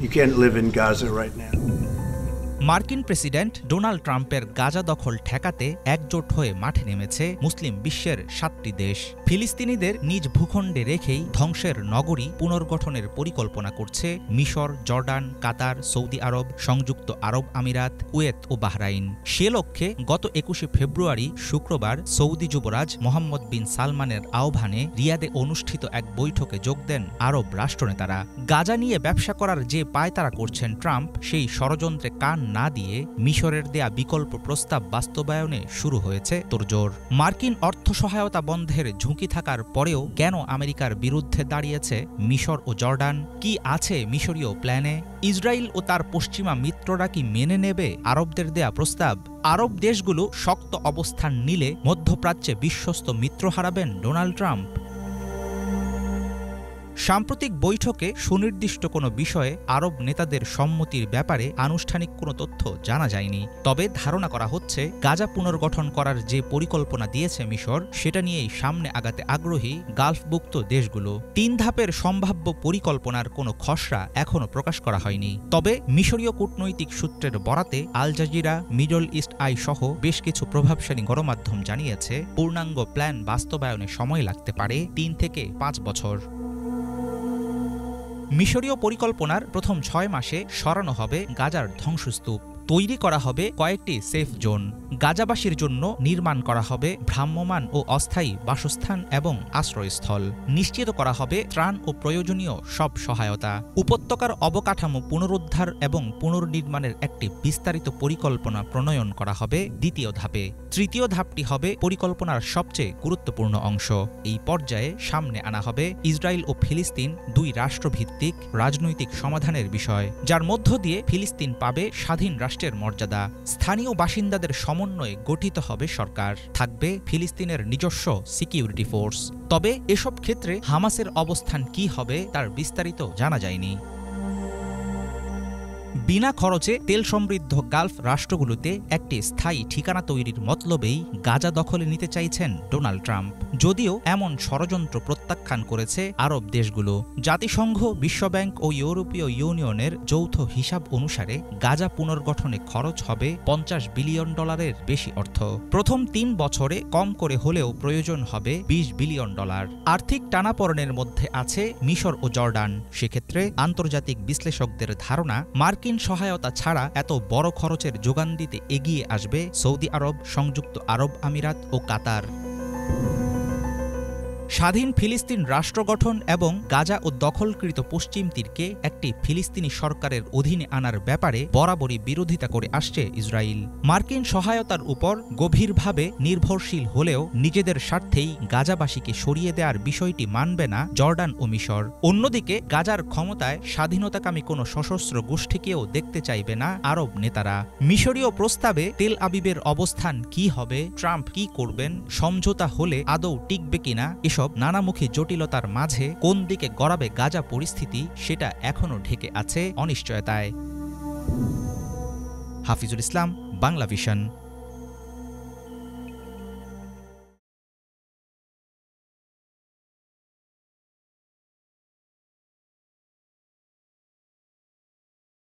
You can't live in Gaza right now. মার্কিন president Donald ট্রাম্পের গাজা দখল ঠেকাতে একজোট হয়ে মাঠে নেমেছে মুসলিম বিশ্বের ৭টি দেশ। ফিলিস্তিনিদের নিজ ভূখণ্ডে রেখেই ধ্বংসের নগরী পুনর্গঠনের পরিকল্পনা করছে মিশর, জর্ডান, কাতার, সৌদি আরব, সংযুক্ত আরব আমিরাত, কুয়েত ও বাহরাইন। সে লক্ষ্যে গত ২১শে ফেব্রুয়ারি শুক্রবার সৌদি যুবরাজ মোহাম্মদ বিন সালমানের আহ্বানে রিয়াদে অনুষ্ঠিত এক বৈঠকে যোগ দেন আরব রাষ্ট্রনেতারা। গাজা নিয়ে ব্যবসা করার যে পায়তারা করছেন ট্রাম্প, সেই ষড়যন্ত্রে কান না দিয়ে মিশরের দেয়া বিকল্প প্রস্তাব বাস্তবায়নে শুরু হয়েছে তোড়জোড়। মার্কিন অর্থ সহায়তা বন্ধের ঝুঁকি থাকার পরেও কেন আমেরিকার বিরুদ্ধে দাঁড়িয়েছে মিশর ও জর্ডান? কি আছে মিশরীয় প্ল্যানে? ইসরায়েল ও তার পশ্চিমা মিত্ররা কি মেনে নেবে আরবদের দেয়া প্রস্তাব? আরব দেশগুলো শক্ত অবস্থান নিলে মধ্যপ্রাচ্যে বিশ্বস্ত মিত্র হারাবেন ডোনাল্ড ট্রাম্প। সাম্প্রতিক বৈঠকে সুনির্দিষ্ট কোনো বিষয়ে আরব নেতাদের সম্মতির ব্যাপারে আনুষ্ঠানিক কোনো তথ্য জানা যায়নি। তবে ধারণা করা হচ্ছে গাজা পুনর্গঠন করার যে পরিকল্পনা দিয়েছে মিশর, সেটা নিয়েই সামনে আগাতে আগ্রহী গালফভুক্ত দেশগুলো। ৩ ধাপের সম্ভাব্য পরিকল্পনার কোনো খসড়া এখনও প্রকাশ করা হয়নি। তবে মিশরীয় কূটনৈতিক সূত্রের বরাতে Al Jazeera, Middle East Eye সহ বেশ কিছু প্রভাবশালী গণমাধ্যম জানিয়েছে পূর্ণাঙ্গ প্ল্যান বাস্তবায়নে সময় লাগতে পারে ৩ থেকে ৫ বছর। মিশরীয় পরিকল্পনার প্রথম ৬ মাসে সরানো হবে গাজার ধ্বংসস্তূপ, তৈরি করা হবে কয়েকটি সেফ জোন, গাজাবাসীর জন্য নির্মাণ করা হবে ভ্রাম্যমাণ ও অস্থায়ী বাসস্থান এবং আশ্রয়স্থল, নিশ্চিত করা হবে ত্রাণ ও প্রয়োজনীয় সব সহায়তা। উপত্যকার অবকাঠামো পুনরুদ্ধার এবং পুনর্নির্মাণের একটি বিস্তারিত পরিকল্পনা প্রণয়ন করা হবে দ্বিতীয় ধাপে। তৃতীয় ধাপটি হবে পরিকল্পনার সবচেয়ে গুরুত্বপূর্ণ অংশ। এই পর্যায়ে সামনে আনা হবে ইসরায়েল ও ফিলিস্তিন ২ রাষ্ট্রভিত্তিক রাজনৈতিক সমাধানের বিষয়, যার মধ্য দিয়ে ফিলিস্তিন পাবে স্বাধীন রাষ্ট্রের মর্যাদা। স্থানীয় বাসিন্দাদের সমন্বয়ে গঠিত হবে সরকার, থাকবে ফিলিস্তিনের নিজস্ব সিকিউরিটি ফোর্স। তবে এসব ক্ষেত্রে হামাসের অবস্থান কী হবে তার বিস্তারিত জানা যায়নি। বিনা খরচে তেল সমৃদ্ধ গালফ রাষ্ট্রগুলোতে একটি স্থায়ী ঠিকানা তৈরির মতলবেই গাজা দখলে নিতে চাইছেন ডোনাল্ড ট্রাম্প। যদিও এমন ষড়যন্ত্র প্রত্যাখ্যান করেছে আরব দেশগুলো। জাতিসংঘ, বিশ্বব্যাংক ও ইউরোপীয় ইউনিয়নের যৌথ হিসাব অনুসারে গাজা পুনর্গঠনে খরচ হবে $50 বিলিয়ন বেশি অর্থ। প্রথম ৩ বছরে কম করে হলেও প্রয়োজন হবে $20 বিলিয়ন। আর্থিক টানাপোড়েনের মধ্যে আছে মিশর ও জর্ডান। সেক্ষেত্রে আন্তর্জাতিক বিশ্লেষকদের ধারণা, মার্কিন সহায়তা ছাড়া এত বড় খরচের যোগান দিতে এগিয়ে আসবে সৌদি আরব, সংযুক্ত আরব আমিরাত ও কাতার। স্বাধীন ফিলিস্তিন রাষ্ট্র গঠন এবং গাজা ও দখলকৃত পশ্চিম তীরকে একটি ফিলিস্তিনি সরকারের অধীনে আনার ব্যাপারে বরাবরই বিরোধিতা করে আসছে ইসরায়েল। মার্কিন সহায়তার উপর গভীরভাবে নির্ভরশীল হলেও নিজেদের স্বার্থেই গাজাবাসীকে সরিয়ে দেওয়ার বিষয়টি মানবে না জর্ডান ও মিশর। অন্যদিকে গাজার ক্ষমতায় স্বাধীনতাকামী কোনো সশস্ত্র গোষ্ঠীকেও দেখতে চাইবে না আরব নেতারা। মিশরীয় প্রস্তাবে তেল আবিবের অবস্থান কি হবে, ট্রাম্প কি করবেন, সমঝোতা হলে আদৌ টিকবে কিনা, এসব নানামুখী জটিলতার মাঝে কোন দিকে গড়াবে গাজা পরিস্থিতি, সেটা এখনও ঢেকে আছে অনিশ্চয়তায়। হাফিজুল ইসলাম, বাংলা ভিশন।